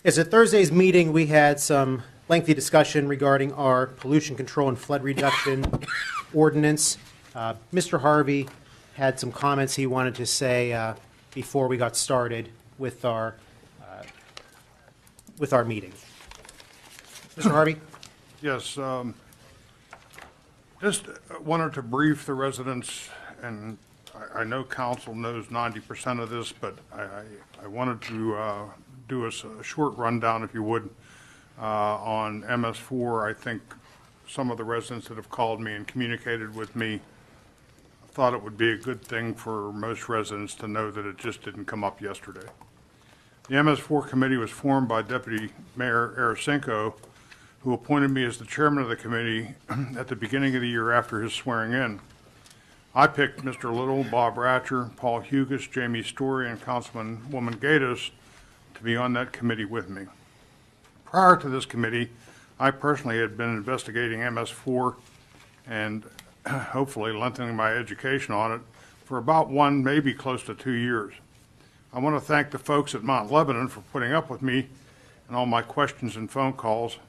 Yes, at Thursday's meeting, we had some lengthy discussion regarding our pollution control and flood reduction ordinance. Mr. Harvey had some comments he wanted to say before we got started with our meeting. Mr. Harvey? Yes, just wanted to brief the residents, and I know council knows 90% of this, but I wanted to do a short rundown, if you would, on MS4. I think some of the residents that have called me and communicated with me thought it would be a good thing for most residents to know that it just didn't come up yesterday. The MS4 committee was formed by Deputy Mayor Arasenko, who appointed me as the chairman of the committee at the beginning of the year after his swearing in. I picked Mr. Little, Bob Ratcher, Paul Hugus, Jamie Story, and Councilwoman Gatos to be on that committee with me. Prior to this committee, I personally had been investigating MS4 and hopefully lengthening my education on it for about one, maybe close to 2 years. I want to thank the folks at Mount Lebanon for putting up with me and all my questions and phone calls,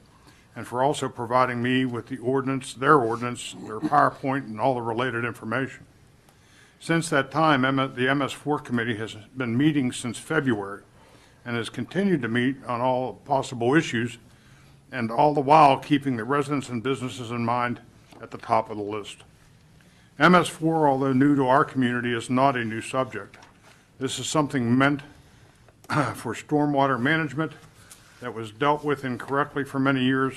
and for also providing me with the ordinance, their PowerPoint, and all the related information. Since that time, the MS4 committee has been meeting since February and has continued to meet on all possible issues, and all the while keeping the residents and businesses in mind at the top of the list. MS4, although new to our community, is not a new subject. This is something meant for stormwater management that was dealt with incorrectly for many years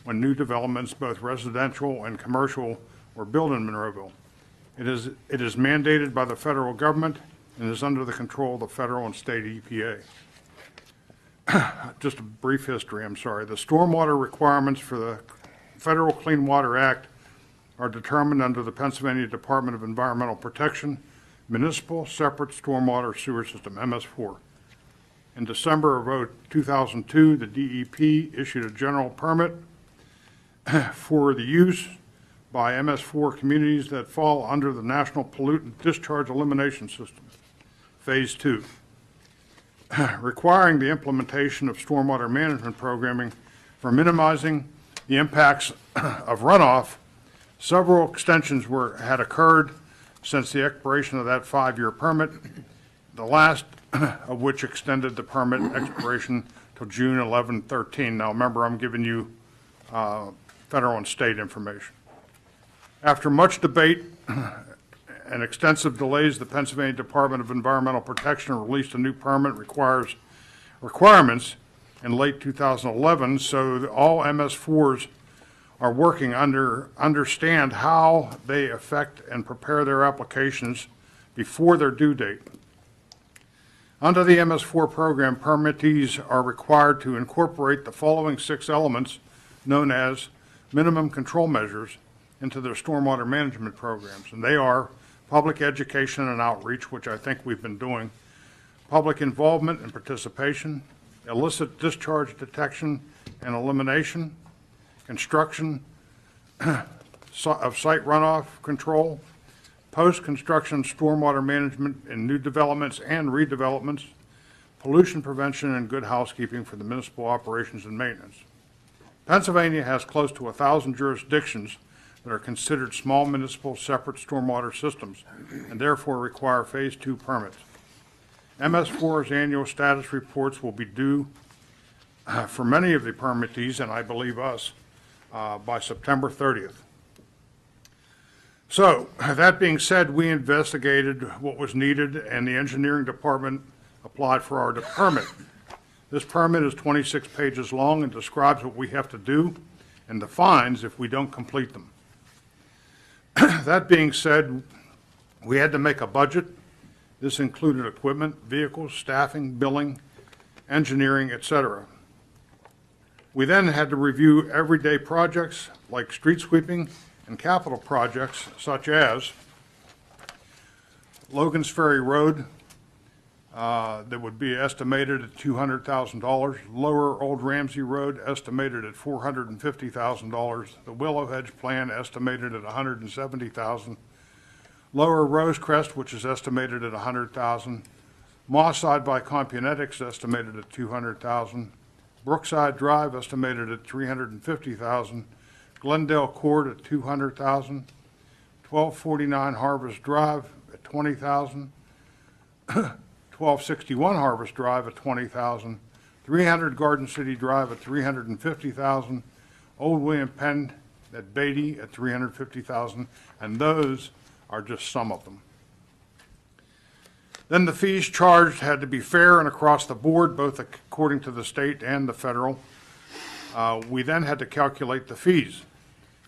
when new developments, both residential and commercial, were built in Monroeville. It is mandated by the federal government and is under the control of the federal and state EPA. Just a brief history, I'm sorry. The stormwater requirements for the Federal Clean Water Act are determined under the Pennsylvania Department of Environmental Protection Municipal Separate Stormwater Sewer System, MS4. In December of 2002, the DEP issued a general permit for the use by MS4 communities that fall under the National Pollutant Discharge Elimination System, Phase 2, requiring the implementation of stormwater management programming for minimizing the impacts of runoff. Several extensions had occurred since the expiration of that 5-year permit, the last of which extended the permit expiration till June 11, 13. Now remember, I'm giving you federal and state information. After much debate and extensive delays, the Pennsylvania Department of Environmental Protection released a new permit requirements in late 2011, so that all MS4s are working understand how they affect and prepare their applications before their due date. Under the MS4 program, permittees are required to incorporate the following 6 elements known as minimum control measures into their stormwater management programs, and they are public education and outreach, which I think we've been doing, public involvement and participation, illicit discharge detection and elimination, construction of site runoff control, post-construction stormwater management in new developments and redevelopments, pollution prevention, and good housekeeping for the municipal operations and maintenance. Pennsylvania has close to 1,000 jurisdictions that are considered small municipal separate stormwater systems and therefore require Phase 2 permits. MS4's annual status reports will be due for many of the permittees, and I believe us, by September 30th. So, that being said, we investigated what was needed, and the engineering department applied for our permit. This permit is 26 pages long and describes what we have to do and the fines if we don't complete them. That being said, we had to make a budget. This included equipment, vehicles, staffing, billing, engineering, etc. We then had to review everyday projects like street sweeping and capital projects such as Logan's Ferry Road, that would be estimated at $200,000. Lower Old Ramsey Road, estimated at $450,000. The Willow Hedge Plan, estimated at $170,000. Lower Rosecrest, which is estimated at $100,000. Moss Side by Compunetics, estimated at $200,000. Brookside Drive estimated at $350,000, Glendale Court at $200,000, 1249 Harvest Drive at $20,000, 1261 Harvest Drive at $20,000, 300 Garden City Drive at $350,000, Old William Penn at Beatty at $350,000, and those are just some of them. Then the fees charged had to be fair and across the board, both according to the state and the federal. We then had to calculate the fees.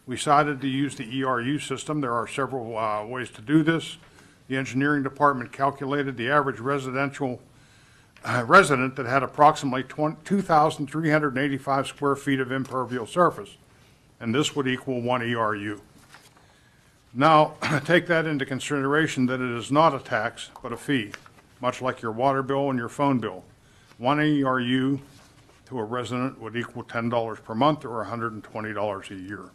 We decided to use the ERU system. There are several ways to do this. The engineering department calculated the average resident that had approximately 2,385 square feet of impervious surface, and this would equal 1 ERU. Now, take that into consideration that it is not a tax, but a fee, much like your water bill and your phone bill. 1 ERU to a resident would equal $10 per month or $120 a year.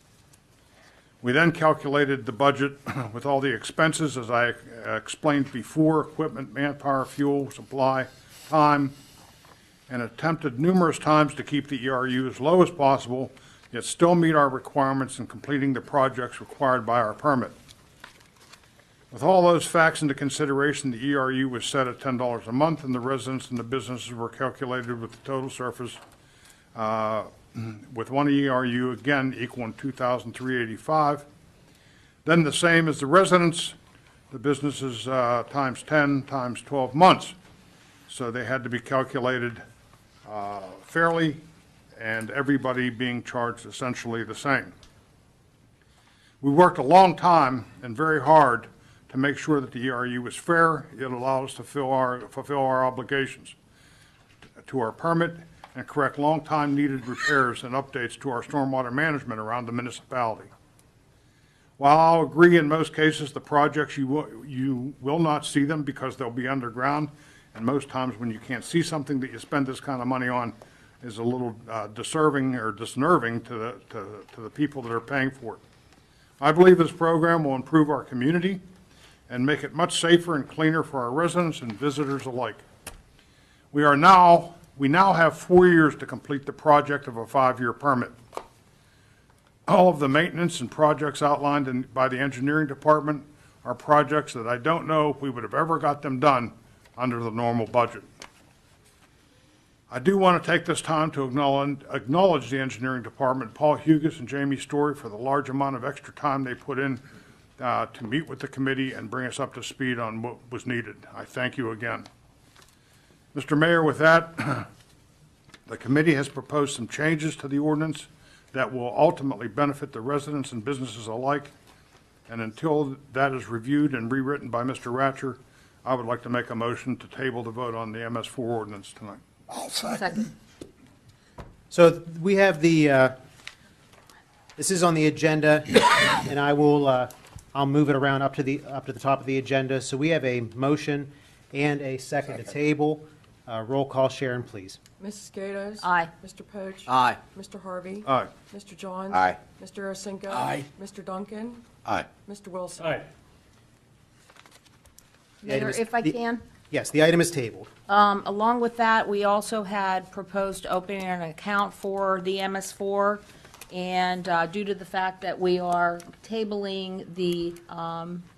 We then calculated the budget with all the expenses, as I explained before: equipment, manpower, fuel, supply, time, and attempted numerous times to keep the ERU as low as possible, yet still meet our requirements in completing the projects required by our permit. With all those facts into consideration, the ERU was set at $10 a month, and the residents and the businesses were calculated with the total surface with 1 ERU, again, equaling 2,385. Then the same as the residents, the businesses times 10 times 12 months. So they had to be calculated fairly, and everybody being charged essentially the same. We worked a long time and very hard to make sure that the ERU was fair. It allowed us to fulfill our obligations to our permit and correct long-time needed repairs and updates to our stormwater management around the municipality. While I'll agree in most cases the projects you will not see them because they'll be underground, and most times when you can't see something that you spend this kind of money on is a little disnerving to the people that are paying for it. I believe this program will improve our community and make it much safer and cleaner for our residents and visitors alike. We now have 4 years to complete the project of a 5-year permit. All of the maintenance and projects outlined by the engineering department are projects that I don't know if we would have ever got them done under the normal budget. I do want to take this time to acknowledge the engineering department, Paul Hugus and Jamie Story, for the large amount of extra time they put in to meet with the committee and bring us up to speed on what was needed. I thank you again. Mr. Mayor, with that, the committee has proposed some changes to the ordinance that will ultimately benefit the residents and businesses alike. And until that is reviewed and rewritten by Mr. Ratcher, I would like to make a motion to table the vote on the MS4 ordinance tonight. I'll second. So we have this is on the agenda, and I'll move it around up to the top of the agenda. So we have a motion and a second to table. Roll call, Sharon, please. Mrs. Gatos? Aye. Mr. Poach? Aye. Mr. Harvey? Aye. Mr. Johns? Aye. Mr. Arasinko? Aye. Mr. Duncan? Aye. Mr. Wilson? Aye. Mayor, if I can, Yes, the item is tabled. along with that, we also had proposed opening an account for the MS4, and due to the fact that we are tabling the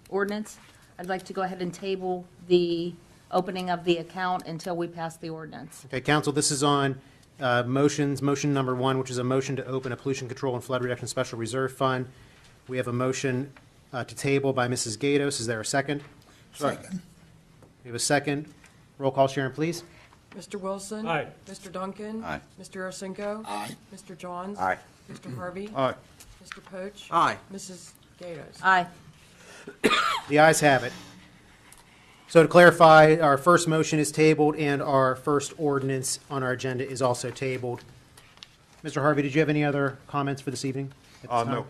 ordinance, I'd like to go ahead and table the opening of the account until we pass the ordinance. Okay, council, this is on motions. Motion number 1, which is a motion to open a pollution control and flood reduction special reserve fund. We have a motion to table by Mrs. Gatos. Is there a second? Second. We have a second. Roll call, Sharon, please. Mr. Wilson? Aye. Mr. Duncan? Aye. Mr. Arasinko? Aye. Mr. Johns? Aye. Mr. Harvey? Aye. Mr. Poach? Aye. Mrs. Gatos? Aye. The ayes have it. So to clarify, our first motion is tabled, and our first ordinance on our agenda is also tabled. Mr. Harvey, did you have any other comments for this evening? at this time? No.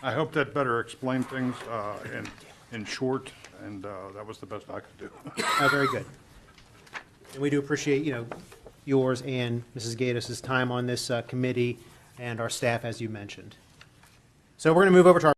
I hope that better explained things in short, and that was the best I could do. Oh, very good. And we do appreciate, yours and Mrs. Gatos' time on this committee and our staff, as you mentioned. So we're going to move over to our